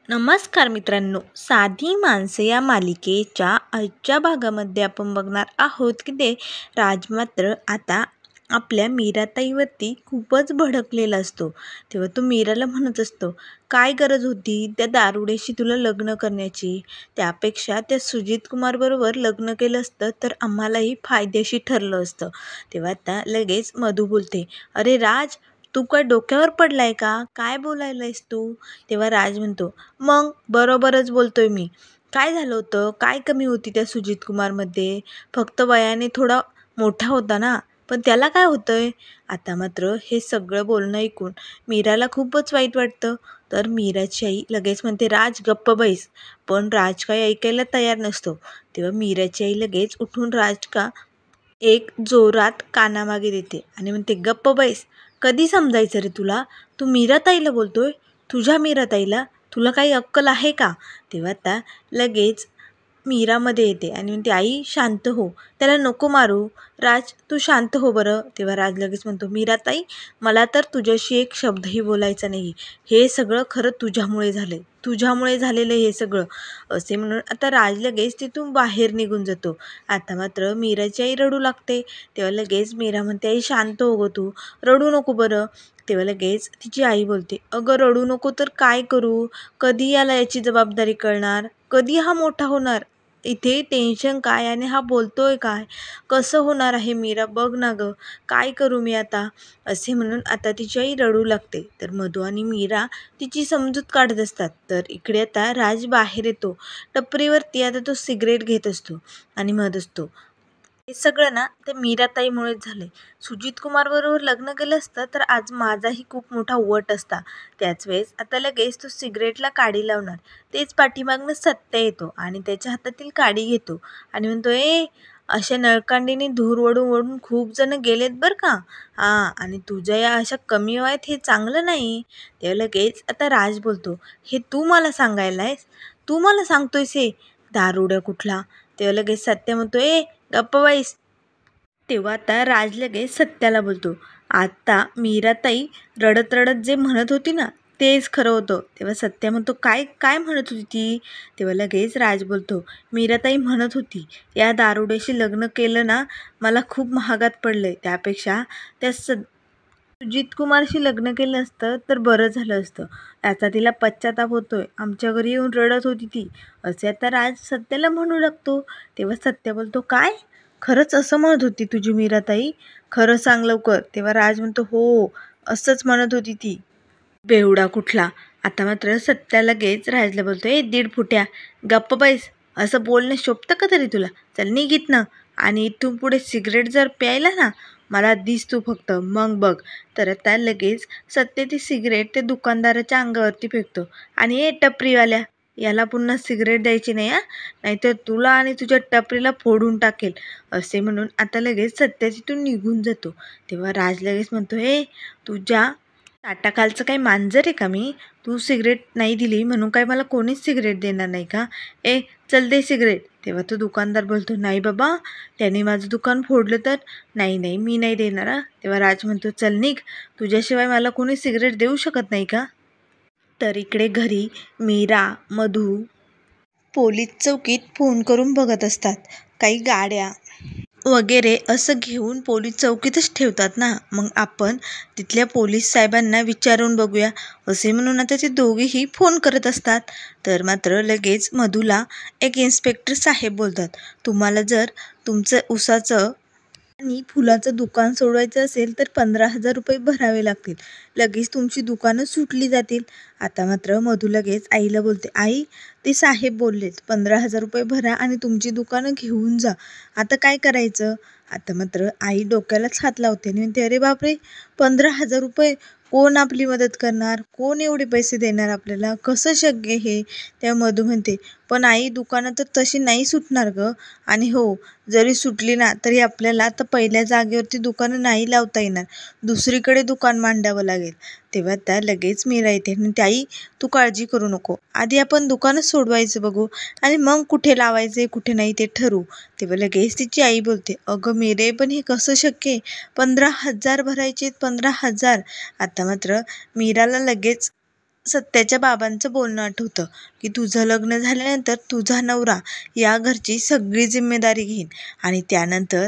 नमस्कार मित्रांनो, साधी माणसे या मालिकेच्या आजच्या भागामध्ये आपण बघणार आहोत की ते राज मात्र आता आपल्या मीराताईवरती खूपच भडकलेला असतो. तेव्हा तो मीराला म्हणत असतो, काय गरज होती त्या दारुड्याशी तुला लग्न करण्याची? त्यापेक्षा त्या सुजित कुमारबरोबर लग्न केलं असतं तर आम्हालाही फायदेशीर ठरलं असतं. तेव्हा आता लगेच मधू बोलते, अरे राज, तू काय डोक्यावर पडलाय का? काय बोलायलायस तू? तेव्हा राज म्हणतो, मग बरोबरच बोलतोय मी. काय झालं होतं? काय कमी होती त्या सुजित कुमारमध्ये? फक्त वयाने थोडा मोठा होता ना, पण त्याला काय होतंय? आता मात्र हे सगळं बोलणं ऐकून मीराला खूपच वाईट वाटतं. तर मीराची आई लगेच म्हणते, राज गप्प बैस. पण राज काही ऐकायला तयार नसतो. तेव्हा मीराची आई लगेच उठून राज का एक जोरात कानामागे देते आणि म्हणते, गप्प बैस. कधी समजायचं रे तुला? तू मीराताईला बोलतोय? तुझ्या मीराताईला? तुला काही अक्कल आहे का? तेव्हा आता लगेच मीरामध्ये येते आणि म्हणते, आई शांत हो, त्याला नको मारू. राज तू शांत हो बरं. तेव्हा राज लगेच म्हणतो, मीराताई, मला तर तुझ्याशी एक शब्दही बोलायचा नाही. हे सगळं खरं तुझ्यामुळे झालंय, तुझ्यामुळे झालेलं हे सगळं. असे म्हणून आता राज लगेच तिथून बाहेर निघून जातो. आता मात्र मीराची आई रडू लागते. तेव्हा लगेच मीरा म्हणते, आई शांत हो गं तू, रडू नको बरं. तेव्हा लगेच तिची आई बोलते, अगं रडू नको तर काय करू? कधी याला याची जबाबदारी कळणार? कधी हा मोठा होणार? इथे टेन्शन काय आणि हा बोलतोय काय? कसं होणार आहे मीरा, बघ ना गं, काय करू मी आता? असे म्हणून आता तिची आई रडू लागते. तर मधू आणि मीरा तिची समजूत काढत असतात. तर इकडे आता राज बाहेर येतो. टपरीवरती आता तो सिगरेट घेत असतो आणि म्हणत असतो, हे सगळं ना त्या मीराताईमुळेच झालंय. सुजित कुमारबरोबर लग्न केलं असतं तर आज माझाही खूप मोठा वट असता. त्याच वेळेस आता लगेच तो सिगरेटला काडी लावणार. तेच पाठीमागनं सत्य येतो आणि त्याच्या हातातील काडी घेतो आणि म्हणतो, ए, अशा नळकांडीने धूर ओढून ओढून खूप जण गेलेत बरं का. हां, आणि तुझ्या या अशा कमी वयात हे चांगलं नाही. तेव्हा लगेच आता राज बोलतो, हे तू मला सांगायलायस? तू मला सांगतोयस हे दारुड्या कुठला? तेव्हा लगेच सत्य म्हणतो, ए गप्प बाईस. तेव्हा आता राज लगेच सत्याला बोलतो, आता मीराताई रडत रडत जे म्हणत होती ना, तेच खरं होतं. तेव्हा सत्या म्हणतो, काय काय म्हणत होती ती? तेव्हा लगेच राज बोलतो, मीराताई म्हणत होती, या दारुड्याशी लग्न केलं ना, मला खूप महागात पडलंय. त्यापेक्षा त्या सुजित कुमारशी लग्न केलं असतं तर बरं झालं असतं. याचा तिला पश्चाताप होतोय. आमच्या घरी येऊन रडत होती ती. असे आता राज सत्याला म्हणू लागतो. तेव्हा सत्य बोलतो, काय? खरंच असं म्हणत होती तुझी मीराताई? खरं सांग लवकर. तेव्हा राज म्हणतो, हो, असंच म्हणत होती ती. बेवडा कुठला. आता मात्र सत्या लगेच राजला बोलतो, ए दीड फुट्या, गप्प बैस. असं बोलणं शोभतं का तरी तुला? चल निघ इथनं. आणि इथून पुढे सिगरेट जर प्यायला ना, मला दिस तू फक्त, मग बघ. तर आता लगेच सत्य ती सिगरेट ते दुकानदाराच्या अंगावरती फेकतो आणि ए टपरीवाल्या, याला पुन्हा सिगरेट द्यायची नाही हां, नाहीतर तुला आणि तुझ्या टपरीला फोडून टाकेल. असे म्हणून आता लगेच सत्य तिथून निघून जातो. तेव्हा राज लगेच म्हणतो, हे तुझ्या ताटाखालचं काही मांजर आहे का मी? तू सिगरेट नाही दिली म्हणून काय मला कोणीच सिगरेट देणार नाही का? ए चल दे सिगरेट. तेव्हा तो दुकानदार बोलतो, नाही बाबा, त्याने माझं दुकान फोडलं तर? नाही नाही, मी नाही देणार हां. तेव्हा राज म्हणतो, चल निघ, तुझ्याशिवाय मला कोणी सिगरेट देऊ शकत नाही का? तर इकडे घरी मीरा, मधू पोलीस चौकीत फोन करून बघत असतात. काही गाड्या वगैरे असं घेऊन पोलीस चौकीतच ठेवतात ना, मग आपण तिथल्या पोलीस साहेबांना विचारून बघूया. असे म्हणून आता ते दोघेही फोन करत असतात. तर मात्र लगेच मधूला एक इन्स्पेक्टर साहेब बोलतात, तुम्हाला जर तुमचं उसाचं आणि फुलाचं दुकान सोडवायचं असेल तर 15,000 रुपये भरावे लागतील. लगेच तुमची दुकानं सुटली जातील. आता मात्र मधू लगेच आईला बोलते, आई, ते साहेब बोललेत 15,000 रुपये भरा आणि तुमची दुकानं घेऊन जा. आता काय करायचं? आता मात्र आई डोक्यालाच हात लावते आणि म्हणते, अरे बापरे, 15,000 रुपये! कोण आपली मदत करणार? कोण एवढे पैसे देणार आपल्याला? कसं शक्य हे? त्या मधू म्हणते, पण आई, दुकानं तर तशी नाही सुटणार गं. आणि हो, जरी सुटली ना तरी आपल्याला आता पहिल्या जागेवरती दुकानं नाही लावता येणार. दुसरीकडे दुकान मांडावं लागेल. तेव्हा त्या लगेच मीरा येते आणि आई, तू काळजी करू नको. आधी आपण दुकानच सोडवायचं बघू आणि मग कुठे लावायचे कुठे नाही ते ठरवू. तेव्हा लगेच तिची आई बोलते, अगं मीरे, पण हे कसं शक्य आहे? 15,000 भरायचे, 15,000. आता मात्र मीराला लगेच सत्याच्या बाबांचं बोलणं आठवतं की तुझं लग्न झाल्यानंतर तुझा नवरा या घरची सगळी जिम्मेदारी घेईन. आणि त्यानंतर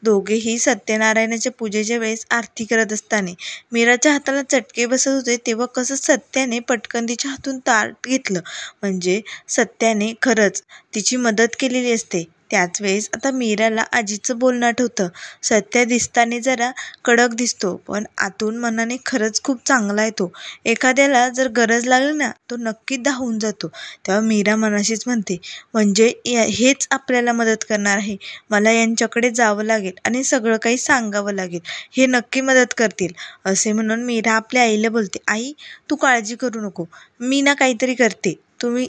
दोघेही सत्यनारायणाच्या पूजेच्या वेळेस आरती करत असताना मीराच्या हाताला चटके बसत होते, तेव्हा कसं सत्याने पटकन तिच्या हातून ताट घेतलं. म्हणजे सत्याने खरंच तिची मदत केलेली असते. त्याच वेळेस आता मीराला आजीचं बोलणं आठवतं. सत्या दिसताना जरा कडक दिसतो, पण आतून मनाने खरंच खूप चांगला आहे तो. एखाद्याला जर गरज लागली ना, तो नक्कीच धावून जातो. तेव्हा मीरा मनाशीच म्हणते, म्हणजे हेच आपल्याला मदत करणार आहे. मला यांच्याकडे जावं लागेल आणि सगळं काही सांगावं लागेल. हे नक्की मदत करतील. असे म्हणून मीरा आपल्या आईला बोलते, आई तू काळजी करू नको, मी ना काहीतरी करते, तुम्ही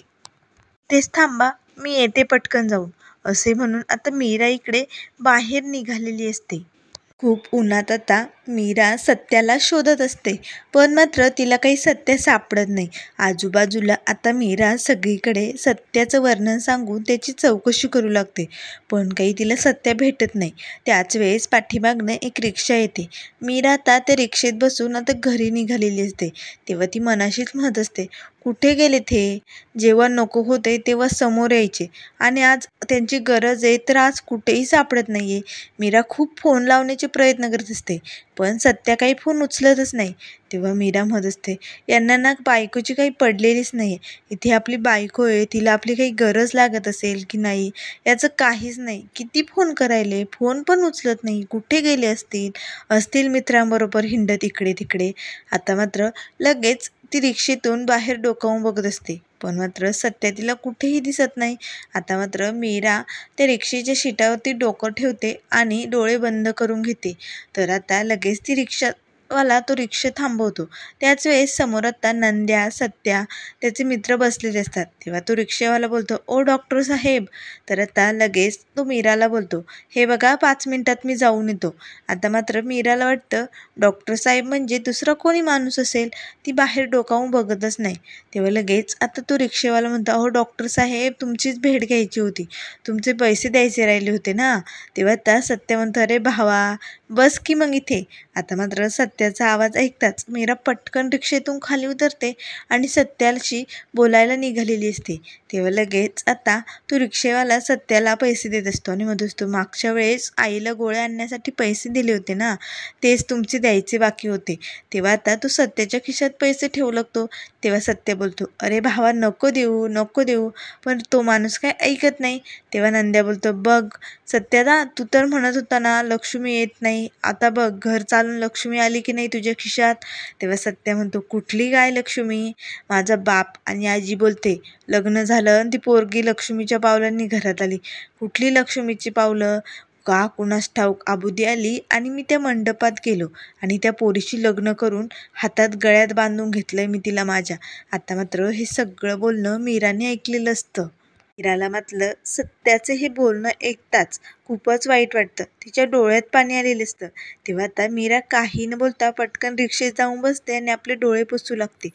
तेच थांबा, मी येते पटकन जाऊन. असे म्हणून आता मीरा इकडे बाहेर निघालेली असते. खूप उन्हात आता मीरा सत्याला शोधत असते, पण मात्र तिला काही सत्य सापडत नाही. आजूबाजूला आता मीरा सगळीकडे सत्याचं वर्णन सांगून त्याची चौकशी करू लागते, पण काही तिला सत्य भेटत नाही. त्याच वेळेस पाठीमागनं एक रिक्षा येते. मीरा आता त्या रिक्षेत बसून आता घरी निघालेली असते. तेव्हा ती मनाशीच म्हणत असते, कुठे गेलेत हे? जेव्हा नको होते तेव्हा समोर यायचे आणि आज त्यांची गरज आहे तर आज कुठेही सापडत नाहीये. मीरा खूप फोन लावण्याचे प्रयत्न करत असते, पण सत्या काही फोन उचलतच नाही. तेव्हा मीरा म्हणत असते, यांना ना बायकोची काही पडलेलीच नाही. इथे आपली बायको आहे, तिला आपली काही गरज लागत असेल की नाही याचं काहीच नाही. किती फोन करायले, फोन पण उचलत नाही. कुठे गेले असतील, असतील मित्रांबरोबर हिंडत इकडे तिकडे. आता मात्र लगेच ती रिक्षेतून बाहेर डोकावून बघत असते, पण मात्र सत्या तिला कुठेही दिसत नाही. आता मात्र मीरा त्या रिक्षेच्या सीटावरती डोकं ठेवते आणि डोळे बंद करून घेते. तर आता लगेच ती रिक्षावाला तो रिक्षा थांबवतो. त्याच वेळेस समोर आता नंद्या, सत्या त्याचे मित्र बसलेले असतात. तेव्हा तो रिक्षावाला बोलतो, ओ डॉक्टर साहेब. तर आता लगेच तो मीराला बोलतो, हे बघा 5 मिनिटात मी जाऊन येतो. आता मात्र मीराला वाटतं डॉक्टर साहेब म्हणजे दुसरा कोणी माणूस असेल. ती बाहेर डोकावून बघतच नाही. तेव्हा लगेच आता तो रिक्षावाला म्हणतो, अहो डॉक्टर साहेब तुमचीच भेट घ्यायची होती, तुमचे पैसे द्यायचे राहिले होते ना. तेव्हा आता सत्य म्हणतो, अरे भावा बस की मग इथे. आता मात्र सत्याचा आवाज ऐकताच मीरा पटकन रिक्षेतून खाली उतरते आणि सत्याशी बोलायला निघालेली असते. तेव्हा लगेच आता तो रिक्षेवाला सत्याला पैसे देत असतो आणि म्हणत असतो, मागच्या वेळेस आईला गोळ्या आणण्यासाठी पैसे दिले होते ना, तेच तुमचे द्यायचे बाकी होते. तेव्हा आता तो सत्याच्या खिशात पैसे ठेवू लागतो. तेव्हा सत्य बोलतो, अरे भावा नको देऊ नको देऊ, पण तो माणूस काय ऐकत नाही. तेव्हा नंद्या बोलतो, बघ सत्यादा तू तर म्हणत होता ना लक्ष्मी येत नाही, आता बघ घर चालून लक्ष्मी आली की नाही तुझ्या खिशात. तेव्हा सत्य म्हणतो, कुठली काय लक्ष्मी? माझा बाप आणि आजी बोलते लग्न झालं आणि ती पोरगी लक्ष्मीच्या पावलांनी घरात आली. कुठली लक्ष्मीची पावलं? का कुणास ठाऊक आबुदी आली आणि मी त्या मंडपात गेलो आणि त्या पोरीशी लग्न करून हातात गळ्यात बांधून घेतलंय मी तिला माझ्या. आता मात्र हे सगळं बोलणं मीराने ऐकलेलं असतं. मीराला मात्र सत्याचे हे बोलणं ऐकताच खूपच वाईट वाटतं. तिच्या डोळ्यात पाणी आलेलं असतं. तेव्हा आता मीरा काही न बोलता पटकन रिक्षेत जाऊन बसते आणि आपले डोळे पुसू लागते.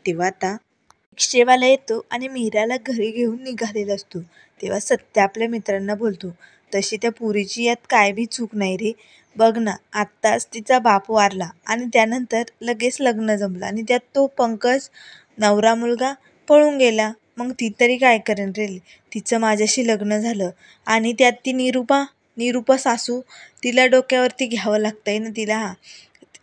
तेव्हा आता रिक्षेवाला येतो आणि मीराला घरी घेऊन निघालेला असतो. तेव्हा सत्य आपल्या मित्रांना बोलतो, तशी त्या पुरीची यात काय बी चूक नाही रे. बघ ना आत्ताच तिचा बाप वारला आणि त्यानंतर लगेच लग्न जमलं आणि त्यात तो पंकज नवरा मुलगा पळून गेला. मग ती तरी काय करेन रे. तिचं माझ्याशी लग्न झालं आणि त्यात ती निरूपा सासू, तिला डोक्यावरती घ्यावं लागतंय ना तिला.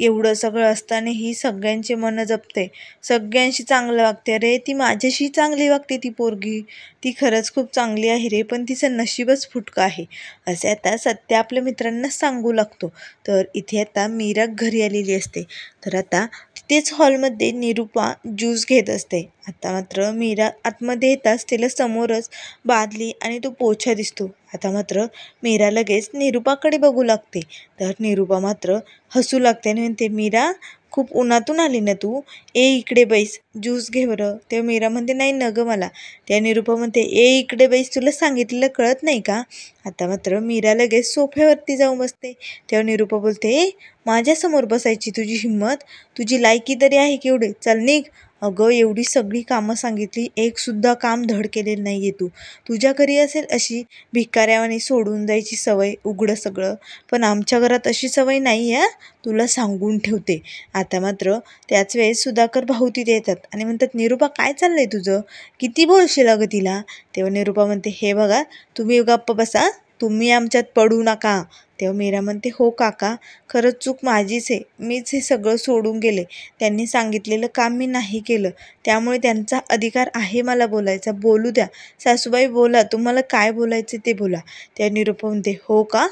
एवढं सगळं असतानाही सगळ्यांचे मन जपते, सगळ्यांशी चांगलं वागते. अरे ती माझ्याशी चांगली वागते ती पोरगी, ती खरंच खूप चांगली आहे रे, पण तिचं नशीबच फुटकं आहे. असे आता सत्य आपल्या मित्रांना सांगू लागतो. तर इथे आता मीरा घरी आलेली असते. तर आता तिथेच हॉलमध्ये निरूपा ज्यूस घेत असते. आता मात्र मीरा आतमध्ये येताच तिला समोरच बादली आणि तो पोछा दिसतो. आता मात्र मीरा लगेच निरूपाकडे बघू लागते. तर निरूपा मात्र हसू लागते आणि म्हणते, मीरा खूप उन्हातून आली ना तू, ए इकडे बैस ज्यूस घे बरं. तेव्हा मीरा म्हणते, नाही न गं मला. त्या निरूपा म्हणते, ए इकडे बैस, तुला सांगितलेलं कळत नाही का? आता मात्र मीरा लगेच सोफ्यावरती जाऊन बसते. तेव्हा निरूपा बोलते, ए माझ्यासमोर बसायची तुझी हिंमत, तुझी लायकी तरी आहे केवढे, चल निघ. अगं एवढी सगळी कामं सांगितली, एकसुद्धा काम धड केलेलं नाही आहे तू. तुझ्या घरी असेल अशी भिकाऱ्यावानी सोडून जायची सवय उघडं सगळं, पण आमच्या घरात अशी सवय नाही आहे, तुला सांगून ठेवते. आता मात्र त्याच वेळेस सुधाकर भाऊ तिथे येतात आणि म्हणतात, निरूपा काय चाललंय तुझं, किती बोलशील अगं तिला. तेव्हा निरूपा म्हणते, हे बघा तुम्ही गप्प बसा, तुम्ही आमच्यात पडू नका. तेव्हा मीरा म्हणते, हो काका, खरंच चूक माझीच आहे, मीच हे सगळं सोडून गेले. त्यांनी सांगितलेलं काम मी नाही केलं, त्यामुळे त्यांचा अधिकार आहे मला बोलायचा. बोलू द्या सासूबाई, बोला, तुम्हाला काय बोलायचं ते बोला. तेव्हा निरूपा म्हणते, हो का,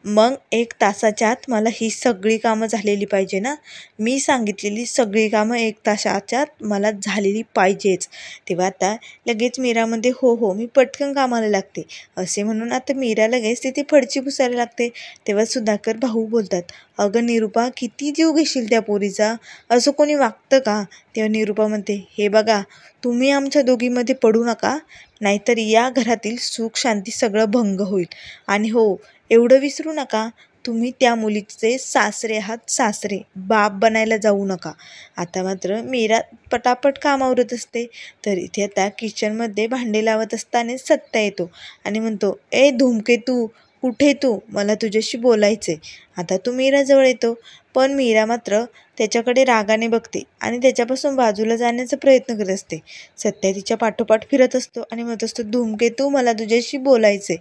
मग 1 तासाच्या आत मला ही सगळी कामं झालेली पाहिजे ना. मी सांगितलेली सगळी कामं 1 तासाच्या आत मला झालेली पाहिजेच. तेव्हा आता लगेच मीरा म्हणते, हो हो, मी पटकन कामाला लागते. असे म्हणून आता मीरा लगेच तिथे फडची पुसायला लागते. तेव्हा सुधाकर भाऊ बोलतात, अगं निरूपा, किती जीव घेशील त्या पोरीचा, असं कोणी वागतं का. तेव्हा निरूपा म्हणते, हे बघा तुम्ही आमच्या दोघीमध्ये पडू नका, नाहीतर या घरातील सुख शांती सगळं भंग होईल. आणि हो, एवढं विसरू नका, तुम्ही त्या मुलीचे सासरे आहात, सासरे, बाप बनायला जाऊ नका. आता मात्र मीरा पटापट काम आवरत असते, तर इथे आता किचनमध्ये भांडे लावत असताना सत्या येतो आणि म्हणतो, ए धूमकेतू, कुठे तू, मला तुझ्याशी बोलायचे. आता तो मीराजवळ येतो, पण मीरा मात्र त्याच्याकडे रागाने बघते आणि त्याच्यापासून बाजूला जाण्याचा प्रयत्न करत असते. सत्या तिच्या पाठोपाठ फिरत असतो आणि म्हणत असतो, धूमकेतू, मला तुझ्याशी बोलायचे.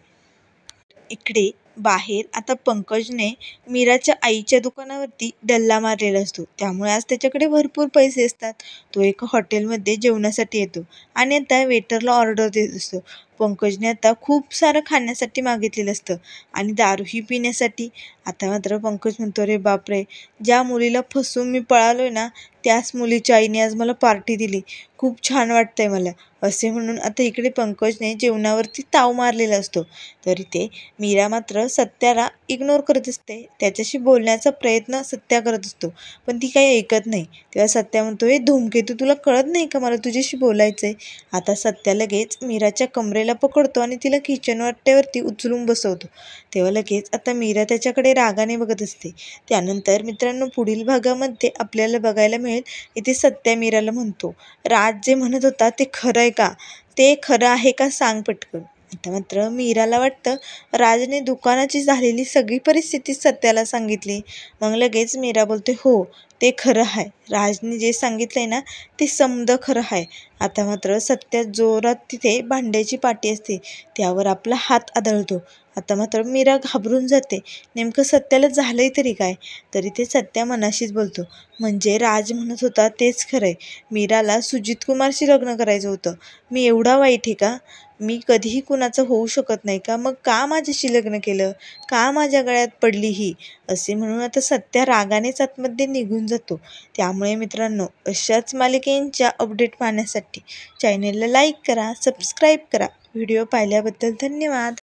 इकडे बाहेर आता पंकजने मीराच्या आईच्या दुकानावरती डल्ला मारलेला असतो, त्यामुळे आज त्याच्याकडे भरपूर पैसे असतात. तो एका हॉटेलमध्ये जेवणासाठी येतो आणि आता वेटरला ऑर्डर देत असतो. पंकजने आता खूप सारं खाण्यासाठी मागितलेलं असतं आणि दारूही पिण्यासाठी. आता मात्र पंकज म्हणतो, अरे बापरे, ज्या मुलीला फसवून मी पळालोय ना, त्याच मुलीच्या आईने आज मला पार्टी दिली, खूप छान वाटतंय मला. असे म्हणून आता इकडे पंकजने जेवणावरती ताव मारलेला असतो. तर इथे मीरा मात्र सत्याला इग्नोर करत असते, त्याच्याशी बोलण्याचा प्रयत्न सत्या करत असतो, पण ती काही ऐकत नाही. तेव्हा सत्या म्हणतो, हे धूमकेतू, तुला कळत नाही का, मला तुझ्याशी बोलायचं आहे. आता सत्या लगेच मीराच्या कमरेला पकडतो आणि तिला किचन वाट्यावरती उचलून बसवतो. तेव्हा लगेच आता मीरा त्याच्याकडे रागाने बघत असते. त्यानंतर मित्रांनो, पुढील भागामध्ये आपल्याला बघायला मिळेल, इथे सत्या मीराला म्हणतो, राज जे म्हणत होता ते खरं आहे का, ते खरं आहे का, सांग पटकन. आता मात्र मीराला वाटतं राजने दुकानाची झालेली सगळी परिस्थिती सत्याला सांगितली. मग लगेच मीरा बोलते, हो ते खरं आहे, राजने जे सांगितलंय ना ते समद खरं आहे. आता मात्र सत्या जोरात तिथे भांड्याची पाटी असते त्यावर आपला हात आदळतो. आता मात्र मीरा घाबरून जाते, नेमकं सत्याला झालंय तरी काय. तरी ते सत्या मनाशीच बोलतो, म्हणजे राज म्हणत होता तेच खरं आहे, मीराला सुजित कुमारशी लग्न करायचं होतं, मी एवढा वाईट आहे का, मी कधीही कुणाचं होऊ शकत नाही का, मग का माझ्याशी लग्न केलं, का माझ्या गळ्यात पडली ही. असे म्हणून आता सत्या रागानेच आतमध्ये निघून जातो. त्यामुळे मित्रांनो, अशाच मालिकेंच्या अपडेट पाहण्यासाठी चॅनेलला लाईक करा, सबस्क्राईब करा. व्हिडिओ पाहिल्याबद्दल धन्यवाद.